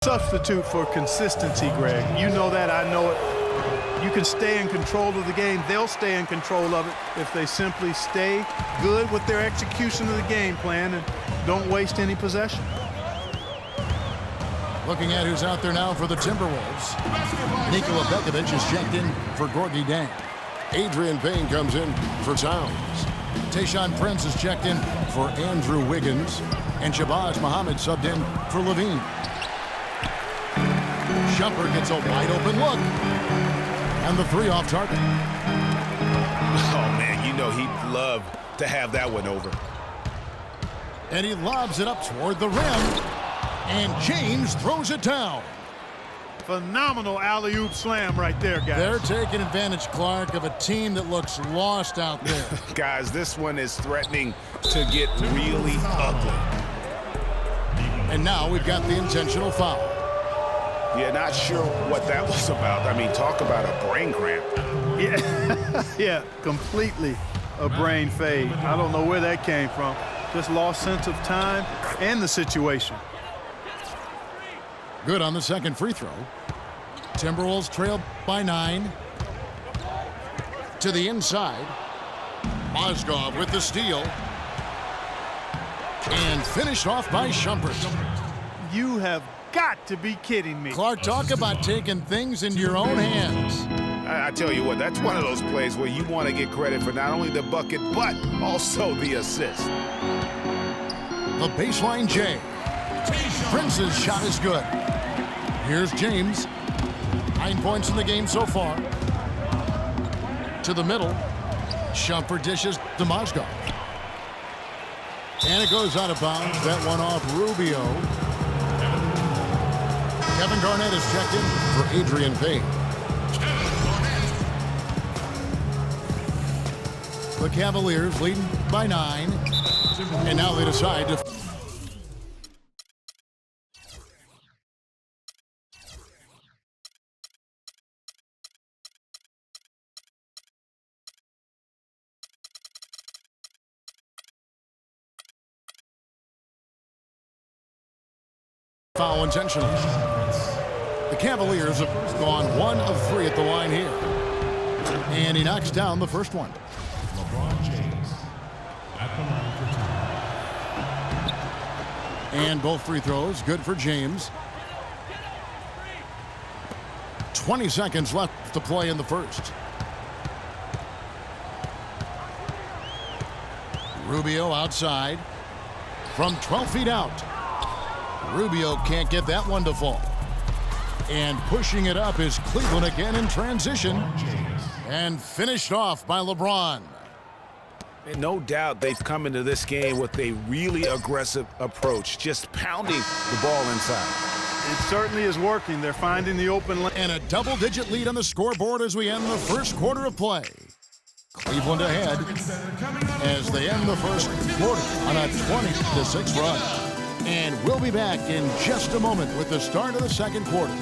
Substitute for consistency, Greg. You know that, I know it. You can stay in control of the game. They'll stay in control of it if they simply stay good with their execution of the game plan and don't waste any possession. Looking at who's out there now for the Timberwolves. Nikola Bekovic is checked in for Gorgie Dang. Adrian Payne comes in for Towns. Tayshaun Prince is checked in for Andrew Wiggins. And Shabazz Muhammad subbed in for Levine. Shumpert gets a wide open look. And the three off target. Oh, man, you know he'd love to have that one over. And he lobs it up toward the rim. And James throws it down. Phenomenal alley-oop slam right there, guys. They're taking advantage, Clark, of a team that looks lost out there. Guys, this one is threatening to get really ugly. And now we've got the intentional foul. Yeah, not sure what that was about. I mean, talk about a brain cramp. Yeah, yeah, completely a brain fade. I don't know where that came from. Just lost sense of time and the situation. Good on the second free throw. Timberwolves trail by 9. To the inside. Mozgov with the steal. And finished off by Shumpert. You have got to be kidding me. Clark, talk about taking things into your own hands. I tell you what, that's one of those plays where you want to get credit for not only the bucket, but also the assist. The baseline J. Prince's shot is good. Here's James. 9 points in the game so far. To the middle. Shumpert dishes to Mozgov. And it goes out of bounds. That one off Rubio. Kevin Garnett is checked in for Adrian Payne. The Cavaliers leading by 9. And now they decide to... foul intentionally. The Cavaliers have gone 1 of 3 at the line here. And he knocks down the first one. LeBron James at the line for 2. And both free throws good for James. 20 seconds left to play in the first. Rubio outside from 12 feet out. Rubio can't get that one to fall. And pushing it up is Cleveland again in transition. And finished off by LeBron. And no doubt they've come into this game with a really aggressive approach, just pounding the ball inside. It certainly is working. They're finding the open lane. And a double-digit lead on the scoreboard as we end the first quarter of play. Cleveland ahead as they end the first quarter on a 20-6 run. And we'll be back in just a moment with the start of the second quarter.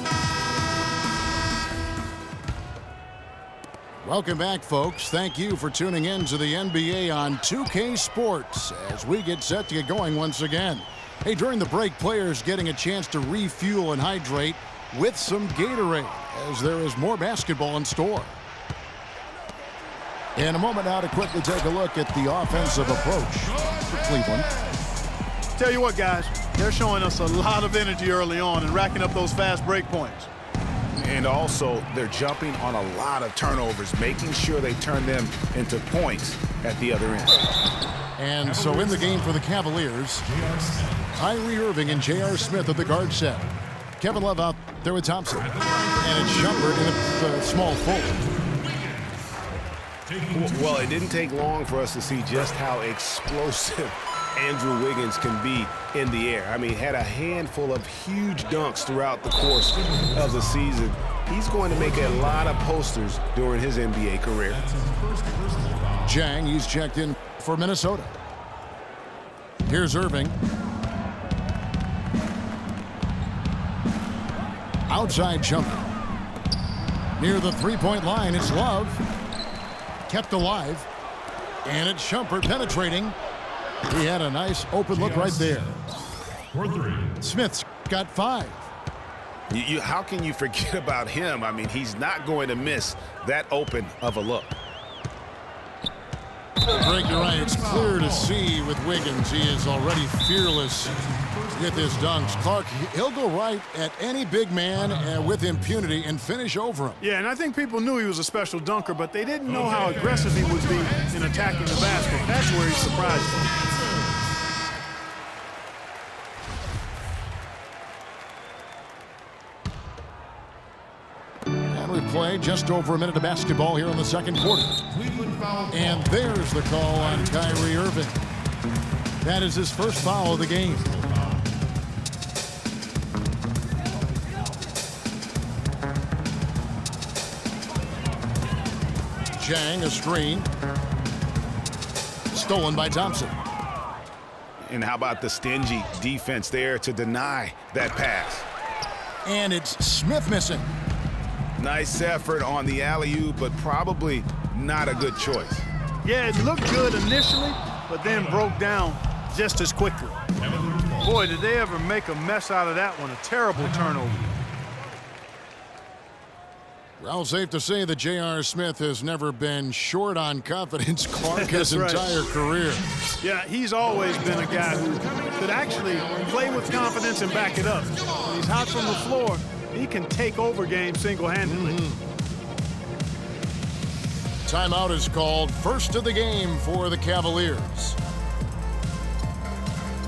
Welcome back, folks. Thank you for tuning in to the NBA on 2K Sports as we get set to get going once again. Hey, during the break, players getting a chance to refuel and hydrate with some Gatorade as there is more basketball in store. In a moment now to quickly take a look at the offensive approach for Cleveland. Tell you what, guys, they're showing us a lot of energy early on and racking up those fast break points. And also, they're jumping on a lot of turnovers, making sure they turn them into points at the other end. And so in the game for the Cavaliers, Kyrie Irving and J.R. Smith at the guard set. Kevin Love out there with Thompson. And it's Shumpert in the small forward. Well, it didn't take long for us to see just how explosive Andrew Wiggins can be in the air. I mean, had a handful of huge dunks throughout the course of the season. He's going to make a lot of posters during his NBA career. Jang, he's checked in for Minnesota. Here's Irving. Outside jumper. Near the three-point line, it's Love. Kept alive. And it's Shumpert penetrating. He had a nice open look right there. Smith's got 5. How can you forget about him? I mean, he's not going to miss that open of a look. Greg, you're right. It's clear to see with Wiggins. He is already fearless with his dunks. Clark, he'll go right at any big man with impunity and finish over him. Yeah, and I think people knew he was a special dunker, but they didn't know how aggressive he would be in attacking the basket. That's where he surprised them. We play just over a minute of basketball here in the second quarter. And there's the call on Kyrie Irving. That is his first foul of the game. Jang, a screen. Stolen by Thompson. And how about the stingy defense there to deny that pass? And it's Smith missing. Nice effort on the alley-oop, but probably not a good choice. Yeah, it looked good initially, but then broke down just as quickly. Boy, did they ever make a mess out of that one. A terrible turnover. Well, safe to say that J.R. Smith has never been short on confidence, Clark, his That's right. entire career. Yeah, he's always been a guy who could actually play with confidence and back it up. When he's hot from the floor, he can take over games single-handedly. Timeout is called. First of the game for the Cavaliers.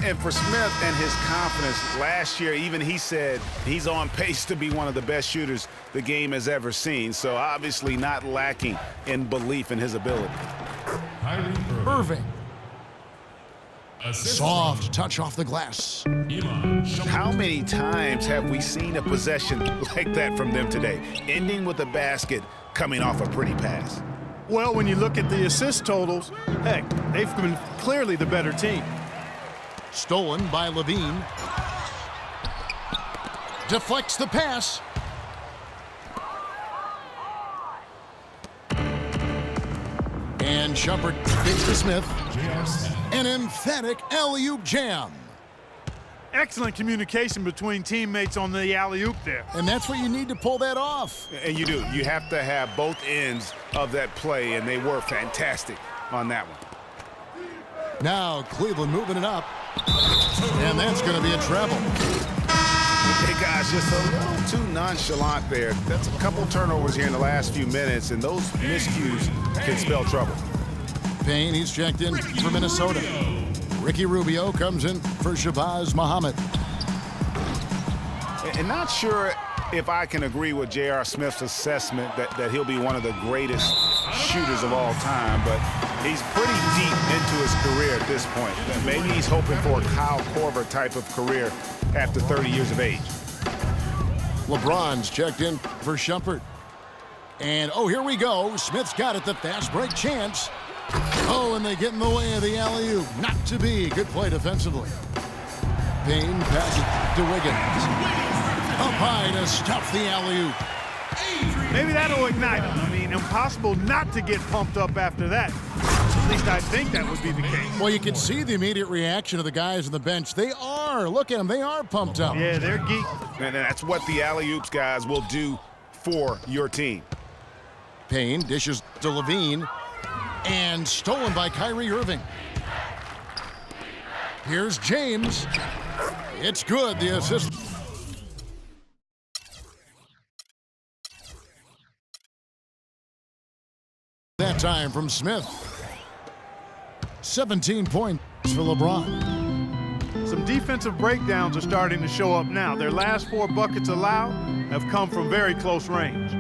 And for Smith and his confidence, last year even he said he's on pace to be one of the best shooters the game has ever seen. So obviously not lacking in belief in his ability. Irving. Soft touch off the glass. How many times have we seen a possession like that from them today, ending with a basket coming off a pretty pass? Well, when you look at the assist totals, heck, they've been clearly the better team. Stolen by Levine. Deflects the pass. And Shumpert takes to Smith. An emphatic alley-oop jam. Excellent communication between teammates on the alley-oop there. And that's what you need to pull that off. And you do. You have to have both ends of that play, and they were fantastic on that one. Now Cleveland moving it up. And that's going to be a treble. Hey, guys, just a little too nonchalant there. That's a couple turnovers here in the last few minutes, and those miscues can spell trouble. Payne, he's checked in for Minnesota. Ricky Rubio comes in for Shabazz Muhammad. And not sure if I can agree with J.R. Smith's assessment that he'll be one of the greatest shooters of all time, but he's pretty deep into his career at this point. Maybe he's hoping for a Kyle Korver type of career after 30 years of age. LeBron's checked in for Shumpert. And, oh, here we go. Smith's got it, the fast break chance. Oh, and they get in the way of the alley-oop. Not to be. Good play defensively. Payne passes to Wiggins. Up high to stuff the alley-oop. Maybe that'll ignite him. I mean, impossible not to get pumped up after that. At least I think that would be the case. Well, you can see the immediate reaction of the guys on the bench. They are. Look at them. They are pumped up. Yeah, they're geeked. And that's what the alley-oops guys will do for your team. Payne dishes to Levine. And stolen by Kyrie Irving. Here's James. It's good, the assist. That time from Smith. 17 points for LeBron. Some defensive breakdowns are starting to show up now. Their last 4 buckets allowed have come from very close range.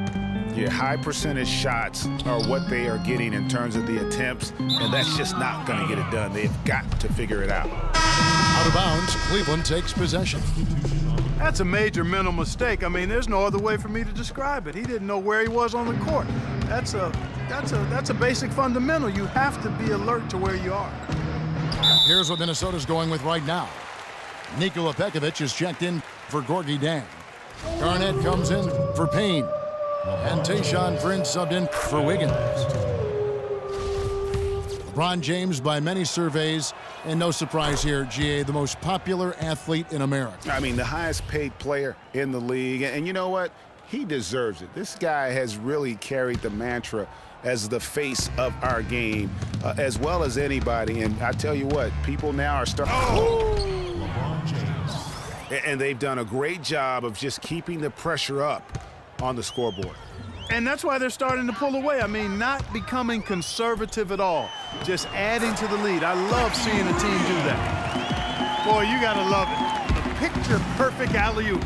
Yeah, high percentage shots are what they are getting in terms of the attempts, and that's just not going to get it done. They've got to figure it out. Out of bounds, Cleveland takes possession. That's a major mental mistake. I mean, there's no other way for me to describe it. He didn't know where he was on the court. That's a basic fundamental. You have to be alert to where you are. Here's what Minnesota's going with right now. Nikola Pekovic is checked in for Gorgie Dang. Garnett comes in for Payne. And Tayshaun Prince subbed in for Wiggins. LeBron James, by many surveys, and no surprise here, GA, the most popular athlete in America. I mean, the highest paid player in the league. And you know what? He deserves it. This guy has really carried the mantra as the face of our game, as well as anybody. And I tell you what, people now are starting. LeBron James. And they've done a great job of just keeping the pressure up on the scoreboard. And that's why they're starting to pull away. I mean, not becoming conservative at all, just adding to the lead. I love seeing a team do that. Boy, you got to love it. The picture-perfect alley-oop.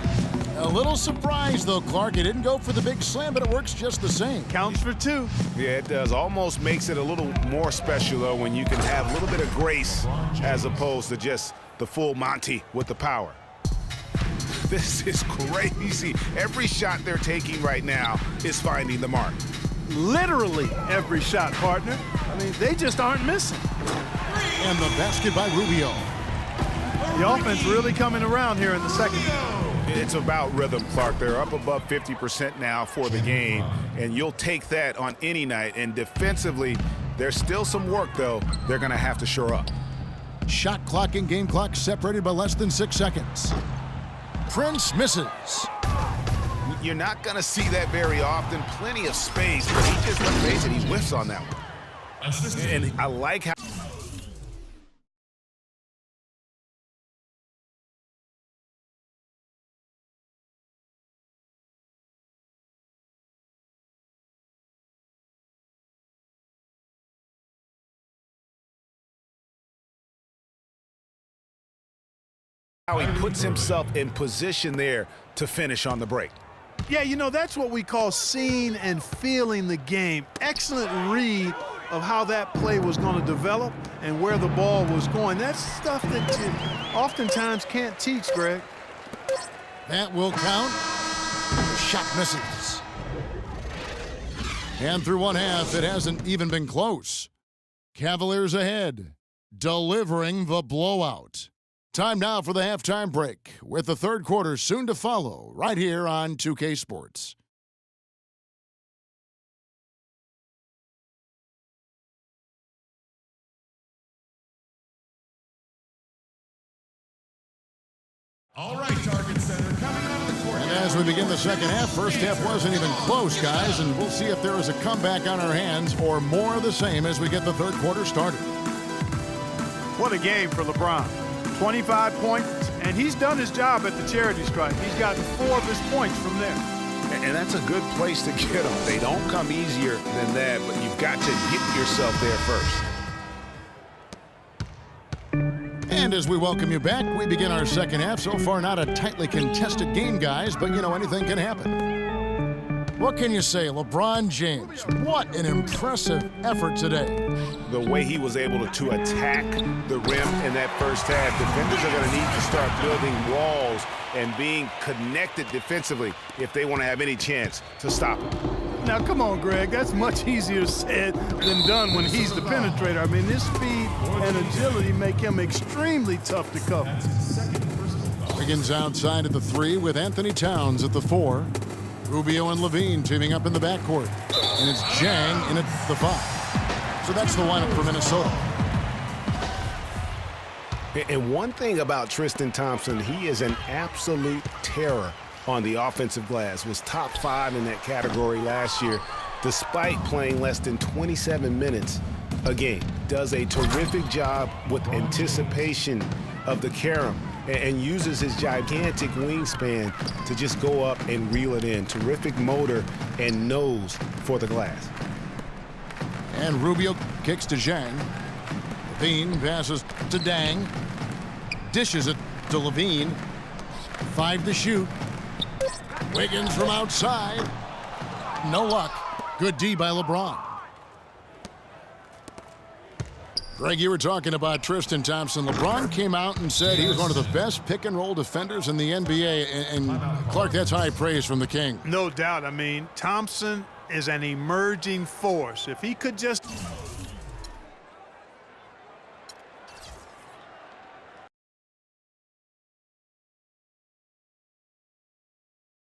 A little surprised, though, Clark. It didn't go for the big slam, but it works just the same. Counts for two. Yeah, it does. Almost makes it a little more special, though, when you can have a little bit of grace as opposed to just the full Monty with the power. This is crazy. Every shot they're taking right now is finding the mark. Literally every shot, partner. I mean, they just aren't missing. And the basket by Rubio. The offense really coming around here in the second. It's about rhythm, Clark. They're up above 50% now for the game, and you'll take that on any night. And defensively, there's still some work, though, they're going to have to shore up. Shot clock and game clock separated by less than 6 seconds. Prince misses. You're not going to see that very often. Plenty of space, but he just, let's face it, he whiffs on that one. And I like how... how he puts himself in position there to finish on the break. Yeah, you know, that's what we call seeing and feeling the game. Excellent read of how that play was going to develop and where the ball was going. That's stuff that you oftentimes can't teach, Greg. That will count. Shot misses. And through one half, it hasn't even been close. Cavaliers ahead, delivering the blowout. Time now for the halftime break, with the third quarter soon to follow, right here on 2K Sports. All right, target center coming out of the court. And as we begin the second half, first half wasn't even close, guys, and we'll see if there is a comeback on our hands or more of the same as we get the third quarter started. What a game for LeBron. 25 points, and he's done his job at the charity stripe. He's gotten 4 of his points from there. And that's a good place to get them. They don't come easier than that, but you've got to get yourself there first. And as we welcome you back, we begin our second half. So far, not a tightly contested game, guys, but, you know, anything can happen. What can you say, LeBron James? What an impressive effort today. The way he was able to attack the rim in that first half, defenders are going to need to start building walls and being connected defensively if they want to have any chance to stop him. Now, come on, Greg. That's much easier said than done when he's the penetrator. I mean, his speed and agility make him extremely tough to cover. Wiggins outside at the 3 with Anthony Towns at the 4. Rubio and Levine teaming up in the backcourt. And it's Jang in at the 5. So that's the lineup for Minnesota. And one thing about Tristan Thompson, he is an absolute terror on the offensive glass. Was top 5 in that category last year, despite playing less than 27 minutes a game. Does a terrific job with anticipation of the carom and uses his gigantic wingspan to just go up and reel it in. Terrific motor and nose for the glass. And Rubio kicks to Zhang. Levine passes to Dang. Dishes it to Levine. 5 to shoot. Wiggins from outside. No luck. Good D by LeBron. Greg, you were talking about Tristan Thompson. LeBron came out and said he was one of the best pick-and-roll defenders in the NBA. And Clark, that's high praise from the King. No doubt. I mean, Thompson is an emerging force. If he could just